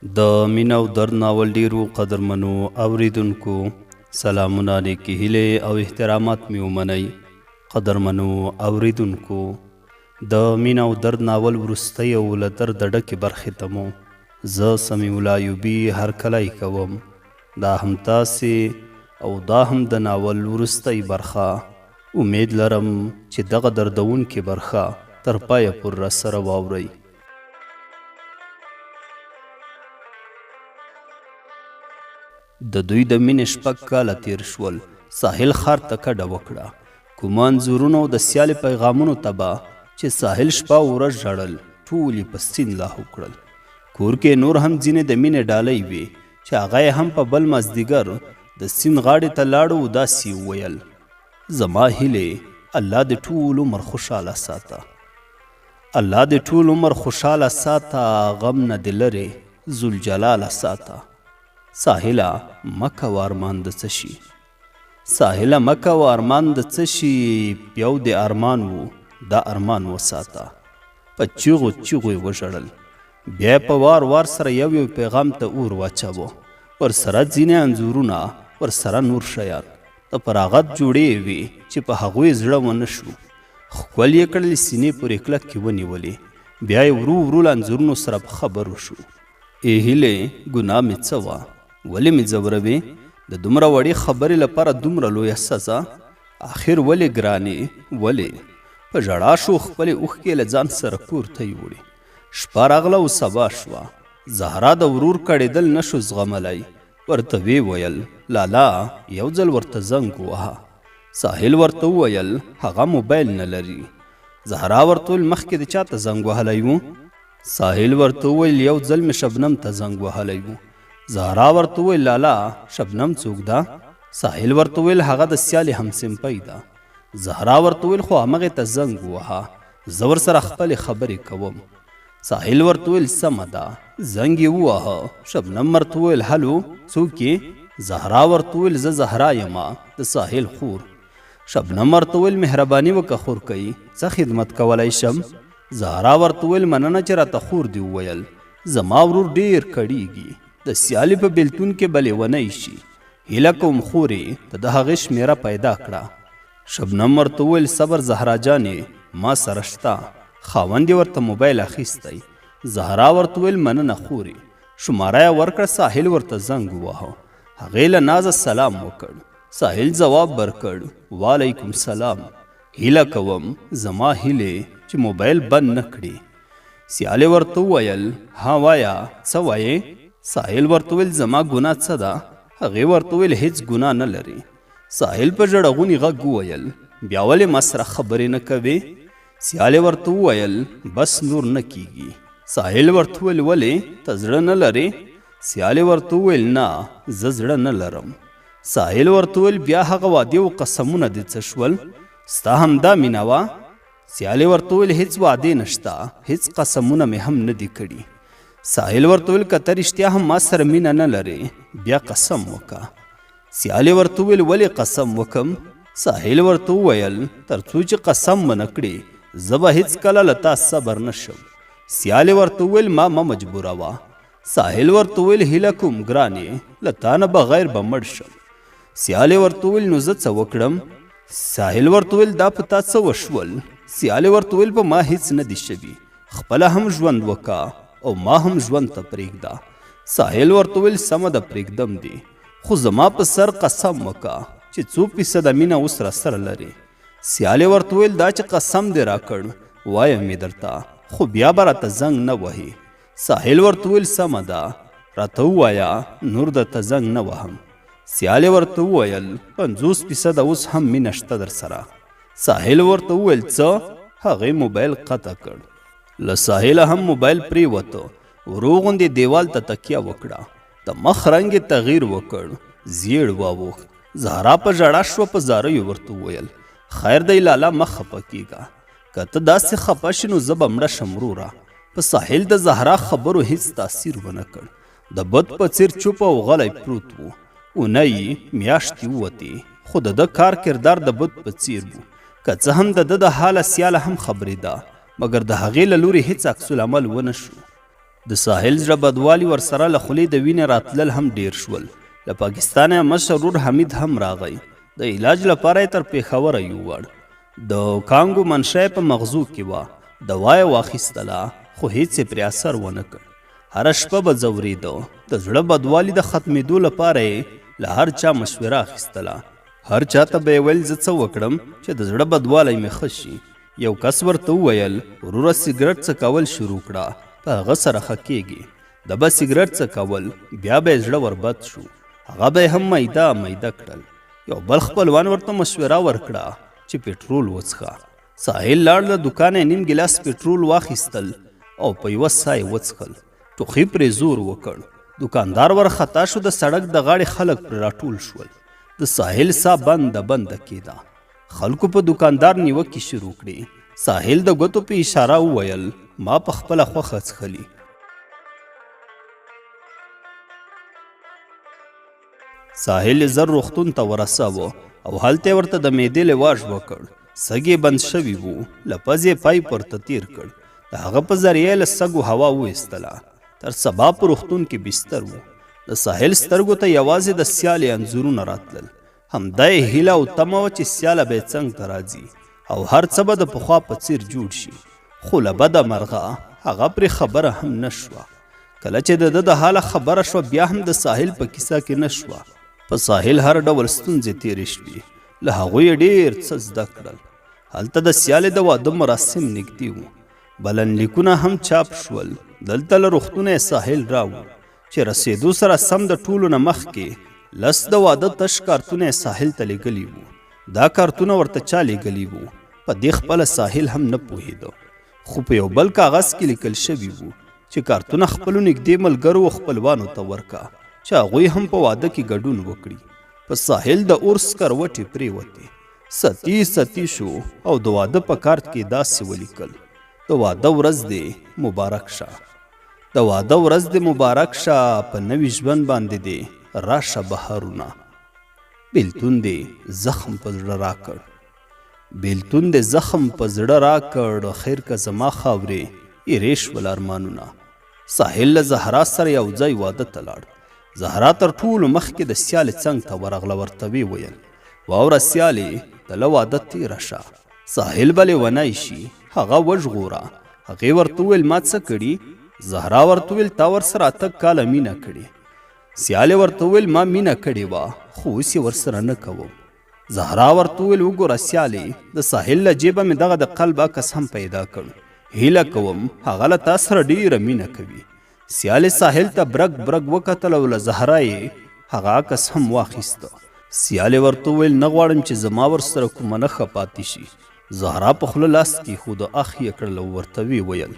د مینه او درد ناول ډیرو قدرمنو اوریدونکو سلامونه نیکې هیلې او احترامات مې ومنئ. قدرمنو اوریدونکو د مینه او درد ناول وروستۍ او له درده ډکې برخې ته مو زه سمیع الله ایوبي هرکلی کوم. دا هم تاسې او دا هم د ناول وروستۍ برخه. امید لرم چې دغه دردونکې برخه تر پایه پورې راسره واورئ. د دوی د مینې 6 کاله تیر شول. ساحل ښار ته کډه وکړه. کوم انځورونو د سیالې پیغامونو ته به چې ساحل شپه او ورځ ژړل ټول یې په سیند لاهو کړل. کور کې نور هم ځینې د مینې ډالۍ وې چې هغه یې هم په بل مازدیګر د سیند غاړې ته لاړو او داسې وویل: زما هیلې الله دې ټول عمر خوشحاله ساته، الله دې ټول عمر خوشحاله ساته، غم نه دې لرې ذوالجلاله ساته. ساحله مه کوه ارمان د څه شي، ساحله مه کوه ارمان د څه شي، یو د ارمان و دا ارمان وساته. په چیغو چیغو یې وژړل. بیا په وار وار سره یو یو پیغام ته اور واچاوه. ورسره ځینې انځورونه، ورسره نور شیان د فراغت جوړې وې چې په هغوی زړه ونه شو. ښکل یې کړل، سینې پورې کلکې ونیولې. بیا یې ورو ورو له انځورونو سره په خبرو شو. ای هیلې ګناه مې څه وه، ولې مې ځوروې؟ د دومره وړې خبرې لپاره دومره لویه سزا؟ آخر ولې ګرانې ولې؟ په ژړا شو، خپلې اوښکې له ځان سره پورته یوړې. شپه راغله او سبا شوه. زهرا د ورور کړېدل نه شو زغملی. ورته ویې ویل: لالا یو ځل ورته زنګ ووهه. ساحل ورته وویل: هغه موبایل نه لري. زهرا ورته ویل: مخکې د چا ته زنګ وهلی و؟ ساحل ورته وویل: یو ځل مې شبنم ته زنګ وهلی و. زهرا ورته وویل: لالا شبنم څوک ده؟ ساحل ورته وویل: هغه د سیالې همسنپۍ ده. زهرا ورته وویل: خو همغې ته زنګ ووهه، زه ورسره خپلې خبرې کوم. ساحل ورته وویل: سمه ده. زنګ یې ووهه. شبنم ورته وویل: هلو څوک یې؟ زهرا ورته وویل: زه زهرا یمه، د ساحل خور. شبنم ورته وویل: مهرباني وکړه خور کوي، څه خدمت کولی شم؟ زهرا ورته وویل: مننه چې راته خور دې وویل. زما ورور ډېر کړیږي، د سیالې په بېلتون کې به لیونی شي. هیله کوم خورې ته د هغې شمېره پیدا کړه. شبنم ورته وویل: صبر زهرا جانې، ما سره شته. خاوند یې ورته موبایل اخیستی. زهرا ورته وویل: مننه خورې. شماره یې ورکړه. ساحل ورته زنګ وواهه. هغې له نازه سلام وکړ. ساحل ځواب ورکړ: وعلیکم سلام. هیله کوم زما هیلې چې موبایل بند نه کړي. سیالې ورته وویل: ها وایه څه وایې؟ ساحل ورته وویل: زما ګناه څه ده؟ هغې ورته وویل: هیڅ ګناه نه لري. ساحل په ژړغوني غږ وویل: بیا ولې ما سره خبرې نه کوې؟ سیالې ورته وویل: بس نور نه کیږي. ساحل ورته وویل: ولې ته زړه نه لرې؟ سیالې ورته وویل: نه زه زړه نه لرم. ساحل ورته وویل: بیا هغه وعدې او قسمونه دې څه شول؟ ستا همدا مینه وه؟ سیالې ورته وویل: هیڅ وعدې نشته، هیڅ قسمونه مې هم نه دي کړي. ساحل ورته وویل: که ته رښتیا هم ما سره مینه نه لرې بیا قسم وکړه. سیالې ورته وویل: ولې قسم وکم؟ ساحل ورته وویل: تر څو چې قسم ونه کړې زه به هېڅکله له تا صبر نه شم. سیالې ورته وویل: ما مه مجبوروه. ساحل ورته وویل: هیله کوم ګرانې، له تا نه بغیر به مړ شم. سیالې ورته وویل: نو زه څه وکړم؟ ساحل ورته وویل: دا په تا څه وشول؟ سیالې ورته وویل: په ما هیڅ نه دي شوي، خپله هم ژوند وکړه او ما هم ژوند ته پرېږده. ساحل ورته وویل: سمه ده پرېږدم دې، خو زما په سر قسم وکړه چې 100% مینه اوس راسره لرې. سیالې ورته وویل: دا چې قسم دې راکړ وایم یې درته، خو بیا به راته زنګ نه وهې. ساحل ورته وویل: سمه ده، راته ووایه نور درته زنګ نه وهم. سیالې ورته وویل: 50% اوس هم مینه شته در سره. ساحل ورته وویل: څه؟ هغې موبایل قطع کړ. له ساحله هم موبایل پرېوته. ورو غوندې دیوال ته تکیه وکړه. د مخ رنګ یې تغییر وکړ، زیړ واوښت. زهرا په ژړا شوه. په زاریو ورته وویل: خیر دی لالا مه خفه کېږه، که ته داسې خفه شې نو زه به مړه شم وروره. په ساحل د زهرا خبرو هیڅ تاثیر ونه کړ. د بت په څیر چوپ او غلی پروت و. اونۍ میاشتې ووتې، خو د ده کار کردار د بت په څیر و. که څه هم د ده د حاله سیاله هم خبرېده، مګر د هغې له لورې هیڅ عکس العمل ونه شو. د ساحل زړه بدوالي ورسره له خولې د وینې راتلل هم ډیر شول. له پاکستانه مشهور حمید هم راغی. د علاج لپاره یې تر پېښوره یووړ. د کانګو منشا په مغزو کې وه. دوا یې واخیستله خو هیڅ یې پرې اثر ونه کړ. هره شپه به ځورېده. د زړه بدوالي د ختمېدو لپاره یې له هر چا مشوره اخیستله. هر چا ته به یې ویل زه څه وکړم چې د زړه بدوالی مې ښه شي. یو کس ورته وویل وروره سګرټ څکول شروع کړه، په هغه سره ښه کېږي. د به سګرټ څکول بیا به یې زړه وربد شو. هغه به یې هم میده میده کړل. یو بل خپلوان ورته مشوره ورکړه چې پټرول وڅښه. ساحل لاړ، له دوکانه نیم ګیلاس پټرول واخیستل او په یوه ساه یې وڅښل. ټوخي پرې زور وکړ. دوکاندار ورخطا شو. د سړک د غاړې خلک پرې راټول شول. د ساحل ساه بنده کېده. خلکو په دوکاندار نیوکې شروع کړې. ساحل د ګوتو په اشاره وویل ما په خپله خوښه څښلي. ساحل زر روغتون ته ورساوه او هلته ورته د معدې لواژ وکړ. سږي بند شوي وو. له پزې پایپ ورته تیر کړ. د هغه په ذریعه له سږو هوا وایستله. تر سبا په روغتون کې بستر وو. د ساحل سترګو ته یوازې د سیالې انځورونه راتلل. همدا یې هیله او تمه وه چې سیاله به یې څنګ ته راځي او هر څه به د پخوا په څیر جوړ شي. خو له بده مرغه هغه پرې خبره هم نه شوه. کله چې د ده د حاله خبره شوه بیا هم د ساحل په کیسه کې نه شوه. په ساحل هر ډول ستونزې تېرې شوې. له هغوی یې ډېر څه زده کړل. هلته د سیالې د واده مراسم نږدې وو. بلنلیکونه هم چاپ شول. دلته له روغتونه یې ساحل راوړ چې رسېدو سره سم د ټولو نه مخکې لس د واده تش کارتونه یې ساحل ته لیږلي وو. دا کارتونه ورته چا لیږلي وو په دې خپله ساحل هم نه پوهېده. خو په یو بل کاغذ کې لیکل شوي وو چې کارتونه خپلو نږدې ملګرو او خپلوانو ته ورکه چې هغوی هم په واده کې ګډون وکړي. په ساحل د اور سکروټې پرېوتې. ستی ستی شو او د واده په کارت کې داسې ولیکل د واده ورځ دې مبارک شه. د واده ورځ دې مبارک شه، په نوي ژوند باندې دې راشه بهارونه. بیلتون دې زخم په زړه راکړ. بیلتون دې زخم په زړه راکړ. خیر که زما خاورې ایرې شول ارمانونه. ساحل له زهرا سره یو ځای واده ته لاړ. زهرا تر ټولو مخکې د سیالې څنګ ته ورغله. ورته ویې ویل واوره سیالې ته له واده تېره شه. ساحل به لیونی شي. هغه وژغوره. هغې ورته وویل ما څه کړي؟ زهرا ورته وویل تا ورسره 8 کاله مینه کړې. سیالې ورته وویل ما مینه کړې وه خو اوس یې ورسره نه کوم. زهرا ورته وویل وګوره سیالې د ساحل له جیبه مې دغه د قلب عکس هم پیدا کړ. هیله کوم هغه له تا سره ډېره مینه کوي. سیالې ساحل ته برګ برګ وکتل او له زهرا یې هغه عکس هم واخیسته. سیالې ورته وویل نه غواړم چې زما ورسره کومه نښه پاتې شي. زهرا په خوله لاس کېښود. اخ یې کړل او ورته ویې ویل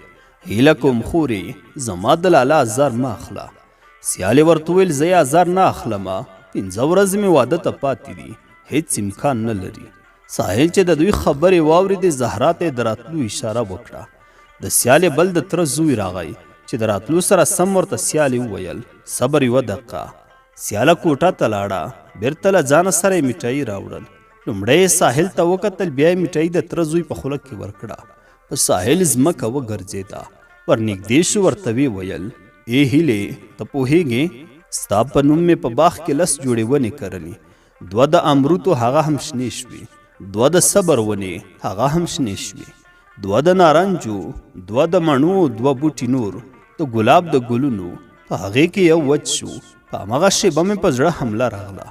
هیله کوم خورې زما د لالا ازار مه اخله. سیالې ورته وویل زه یې ازار نه اخلمه. 15 ورځې مې واده ته پاتې دي. هیڅ امکان نه لري. ساحل چې د دوی خبرې واورېدې زهرا ته یې د راتلو اشاره وکړه. د سیالې بل د تره زوی راغی چې د راتلو سره سم ورته سیالې وویل صبر یوه دقیقه. سیاله کوټه ته لاړه. بیرته له ځانه سره یې میټایي راوړل. لومړی یې ساحل ته وکتل. بیا یې میټایي د تره زوی په خوله کې ورکړه. په ساحل ځمکه وګرځېده. ورنږدې شو. ورته ویې ویل ای هیلې ته پوهېږې ستا په نوم مې په باغ کې 10 جوړې ونې کرلې. 2 د امروتو هغه هم شنې شوې. 2 د صبر ونې هغه هم شنې شوې. 2 د نارنجو، 2 د مڼو، 2 بوټي نور د ګلاب د ګلونو. په هغې کې یو وچ شو. په همغه شیبه مې په زړه حمله راغله.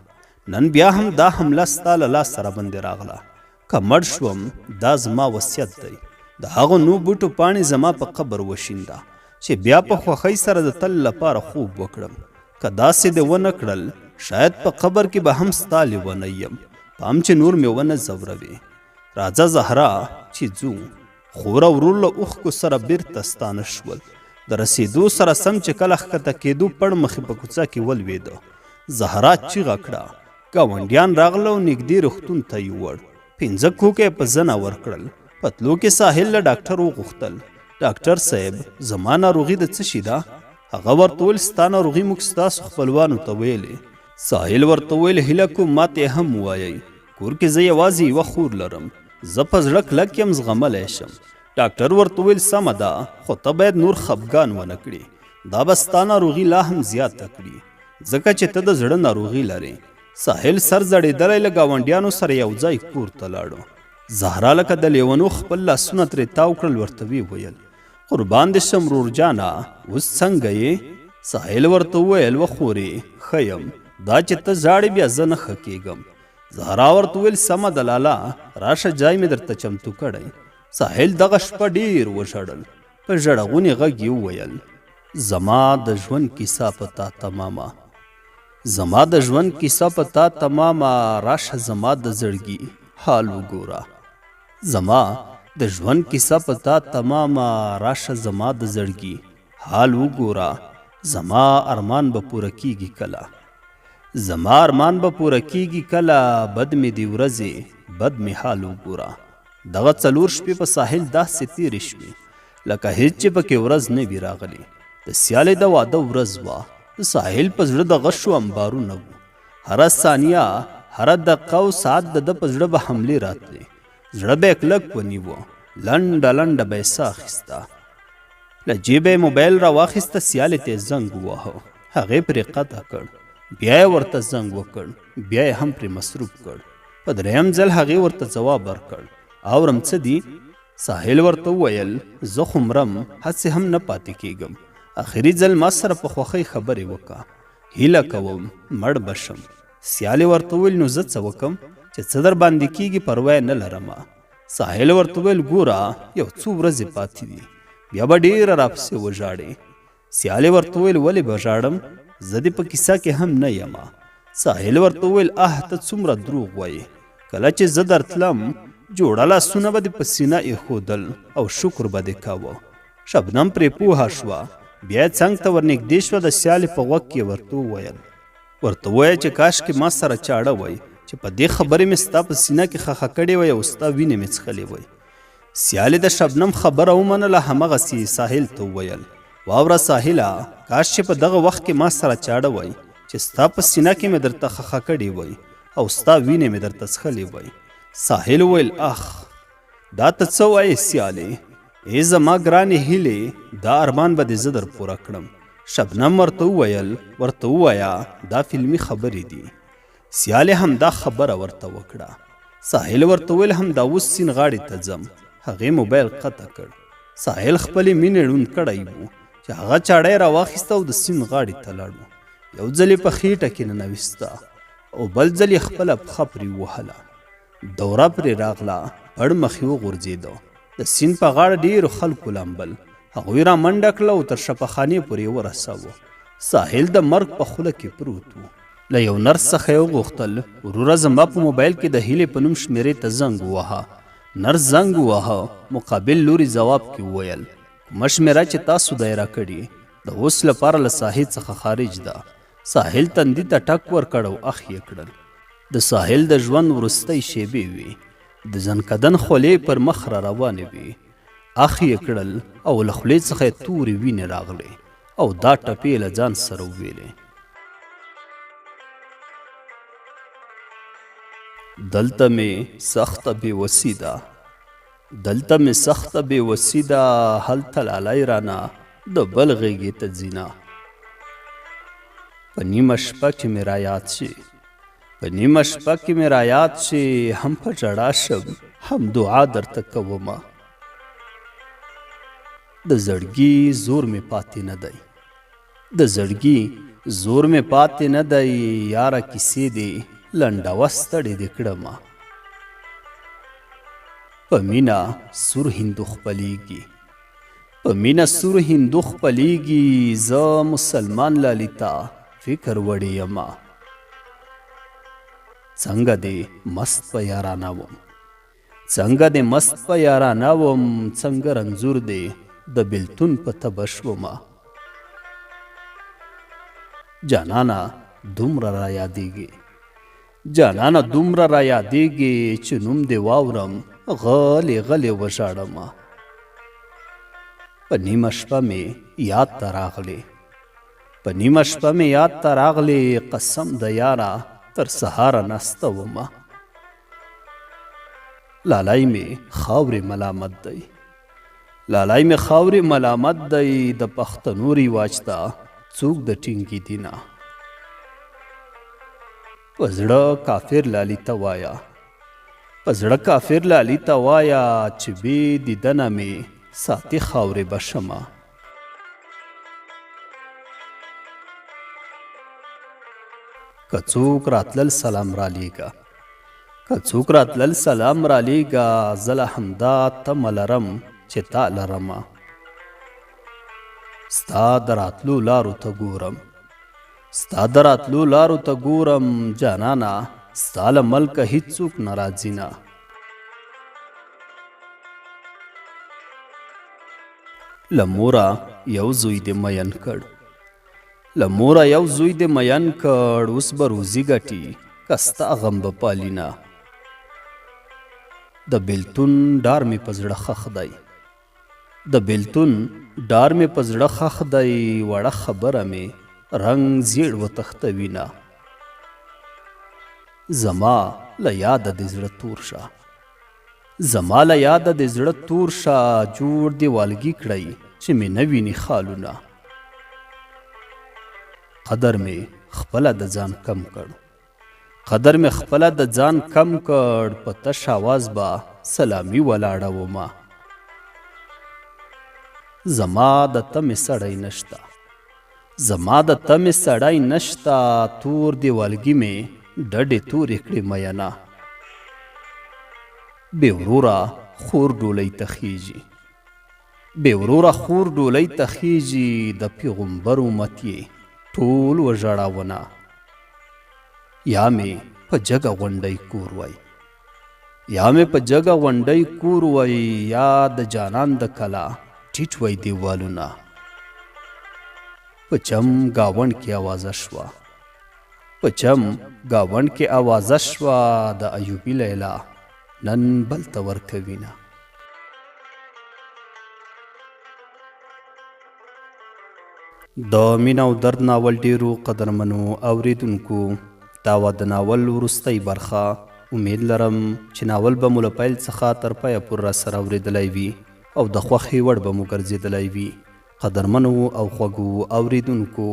نن بیا هم دا حمله ستا له لاس سره باندې راغله. که مړ شوم دا زما وصیت دی. د هغو نو بوټو پاڼې زما په قبر وشینده چې بیا په خوښۍ سره د تل لپاره خوب وکړم. که داسې دې ونه کړل شاید په قبر کې به هم ستا لیونی یم. پام چې نور مې ونه ځوروې. راځه زهرا چې ځو. خور او ورور له اوښکو سره بیرته ستانه شول. د رسېدو سره سم چې کله ښکته کېدو پړ مخې په کوڅه کې ولوېده. زهرا چیغه کړه. ګاونډیان راغله او نږدې روغتون ته یې وړ. 15 کوکه په زنه ورکړل. پتلو کې ساحل له ډاکټر وغوښتل. ډاکټر صاحب زما ناروغي د څه شي ده؟ هغه ورته وویل ستا ناروغي موږ ستاسو خپلوانو ته ویلې. ساحل ورته وویل هیله کوم ما ته هم ووایئ. کور کې زه یوازې یوه خور لرم. زه په زړه کلک یم زغملی شم. ډاکټر ورته وویل سمه ده خو ته باید نور خفګان ونه کړې. دا به ستا ناروغي لا هم زیاته کړي ځکه چې ته د زړه ناروغي لرې. ساحل سر زړېدلی له ګاونډیانو سره یو ځای کور ته لاړو. زهرا لکه د لیونو خپل لاسونه ترې تاو کړل، ورته ویې ویل قربان دې شم ورور جانه، اوس څنګه یې؟ ساحل ورته وویل و خورې ښه یم، دا چې ته ژاړې بیا زه نه ښه کېږم. زهرا ورته وویل سمه ده لالا، راشه جای مې درته چمتو کړی. ساحل دغه شپه ډېر وژړل، په ژړغوني غږ یې وویل زما د ژوند کیسه په تا تمامه، زما د ژوند کیسه په تا تمامه، راشه زما د زړګي حال وګوره. زما د ژوند کیسه په تا تمامه، راشه زما د زړګي حال وګوره. زما ارمان به پوره کیږي کله، زما ارمان به پوره کیږي کله، بد مې دی ورځې بد مې حال وګوره. دغه 4 شپې په ساحل داسې تېرې شوې لکه هېڅ چې پکې ورځ نه وي راغلې. د سیالې د واده ورځ وه. د ساحل په زړه د غشو انبارونه وو. هره ثانیه هره دقیقه او ساعت د ده په زړه به حملې راتلې. زړه به یې کلک ونیوه، لنډه لنډه به یې ساه اخیسته. له جیبه یې موبایل راواخیسته، سیالې ته یې زنګ وواهه، هغې پرې قطع کړ. بیا یې ورته زنګ وکړ، بیا یې هم پرې مصروف کړ. په 3م ځل هغې ورته ځواب ورکړ اورم څه دي؟ ساحل ورته وویل زه خو مرم، هسې هم نه پاتې کېږم. آخري ځل ما سره په خوښۍ خبرې وکړه، هیله کوم مړ به شم. سیالې ورته وویل نو زه څه وکم چې څه در باندې کېږي پروا یې نه لرمه. ساحل ورته وویل ګوره یو څو ورځې پاتې دي، بیا به ډېره راپسې وژاړې. سیالې ورته وویل ولې به ژاړم، زه دې په کیسه کې هم نه یمه. ساحل ورته وویل ته څومره دروغ وایې، کله چې زه درتلم جوړه لاسونه به دې په سینه ایښودل او شکر به دې کاوه. شبنم پرې پوهه شوه، بیا یې څنګ ته ورنږدې شوه، د سیالې په غوږ کې ورته وویل چې کاشکې ما سره چاړه وای چې په دې خبرې مې ستا په سینه کې خښه کړې وای او ستا وینې مې څښلې وای. سیالې د شبنم خبره ومنله، همغسې ساحل ته وویل واوره ساحله، کاش چې په دغه وخت کې ما سره چاړه وای چې ستا په سینه کې مې درته خښه کړې وای او ستا وینې مې درته څښلې وای. ساحل وویل اخ دا ته څه وایې سیالې، ای زما ګرانې هیلې، دا ارمان به دې زه در پوره کړم. شبنم ورته ووایه دا فلمي خبرې دي. سیالې هم دا خبره ورته وکړه. ساحل ورته وویل هم دا اوس سیند غاړې ته ځم. هغې موبایل قطع کړ. ساحل خپلې مینې ړوند کړی و چې هغه چاړه یې راواخیسته او د سیند غاړې ته لاړو. یو ځل یې په خېټه کې ننویسته او بل ځل یې خپله پښه پرې ووهله. دوره پرې راغله، پړ مخ یې وغورځېده. د سیند په غاړه ډېرو خلکو لامبل. هغوی را منډه کړله او تر شفاخانې پورې یې ورساوه. ساحل د مرګ په خوله کې پروت و. له یو نرس څخه یې وغوښتل وروره زما په موبایل کې د هیلې په نوم شمېرې ته زنګ ووهه. نرس زنګ ووهه، مقابل لوري ځواب کې وویل کومه شمېره چې تاسو دی راکړې د اوس لپاره له ساحل څخه خارج ده. ساحل تندي ته ټک ورکړ او اخ یې کړل. د ساحل د ژوند وروستۍ شېبې وې. د زنکدن خولې پر مخ را روانې وې. اخ یې کړل او له خولې څخه یې تورې وینې راغلې او دا ټپې له ځان سره وویلې دلته مې سخته بېوسي ده، دلته مې سخته بېوسي ده، هلته لالی رانه د بل غېږې ته ځینه. په نیمه شپه کې مې رایاد شي، په نیمه شپه کې مې رایاد شي، هم په ژړا شم هم دعا درته کومه. د زړګي زور مې پاتې نه دی، د زړګي زور مې پاتې نه دی، یاره کیسې دې لنډوه ستړې دې کړمه. په مینه سور هندو خپلیږي، په مینه سور هندو خپلیږي، زه مسلمان لالي ته فکر وړې یمه. څنګه دې مست په یارانه وم، څنګه دې مست په یارانه وم، څنګه رنځور دې د بېلتون په تبه شومه. جانانه دومره را یادېږي، جانانه دومره را یادېږي چې نوم دې واورم غلې غلې وژاړمه. په نیمه شپه مې یاد ته راغلې، په نیمه شپه مې یاد ته راغلې، قسم د یاره تر سهاره نسته ومه. لالی مې خاورې ملامت دی، لالای می خاورې ملامت دی د پښتنو رواج ته څوک د ټینګې دینه په زړه کافر لالي ته وایه په زړه کافر لالي ته وایه چې بې دیدنه مې ساتي خاورې به شمه که څوک راتلل سلام رالیږه که څوک راتلل سلام رالیږه زه له همدا تمه لرم چې تا لرمه ستا د راتلو لارو ته ګورم ستا د راتلو لارو ته ګورم جانانه ستا له ملکه هیڅوک نه راځي نه له موره یو زوی دې مین کړ له موره یو زوی دې مین کړ اوس به روزي ګټي که ستا غم به پالي نه د بېلتون ډار مې په زړه ښخ دی د بېلتون ډار مې په زړه ښخ دی وړه خبره مې رنګ زیړ وتښتوي نه زما له یاده دې زړه تور شه زما له یاده دې زړه تور شه جوړ دې والګي کړئ چې مې نه ویني خالونه قدر مې خپله د ځان کم کړ قدر مې خپله د ځان کم کړ په تش آواز به سلامي ولاړه ومه زما د تمې سړی نشته زما د تمې سړی نشته تور دې والګي مې ډډې تورې کړې میینه بې وروره خور ډولۍ ته خیږي بې وروره خور ډولۍ ته خیږي د پیغمبر امت یې ټول وژړاونه یا مې په جګه غونډۍ کور وای یا مې په جګه غونډۍ کور وای یا د جانان د کلا ټیټ وای دیوالونه په چم گاونډ کې آوازه شوه په چم گاونډ کې آوازه شوه د ایوبي لیلا نن بل ته ورکوینه د مینه او درد ناول ډیرو قدرمنو اوریدونکو دا وه د ناول وروستی برخه امید لرم چې ناول به مو له پیل څخه تر پایه پورې راسره اورېدلی وي او د خوښې وړ به مو ګرځېدلی وي قدرمنو او خوږو اوریدونکو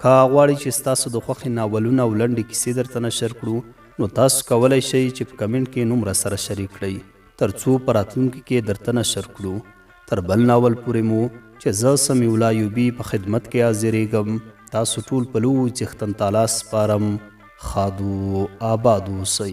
که غواړئ چې ستاسو د خوښې ناولونه او لنډې کیسې درته نشر کړو نو تاسو کولی شئ چې په کمنټ کې نوم راسره شریک کړئ تر څو په راتلونکي کې درته نشر کړو تر بل ناول پورې مو چې زه سمیع الله ایوبي په خدمت کې حاضرېږم تاسو ټول په لوی څښتن تعالی سپارم ښاد و آباد اوسئ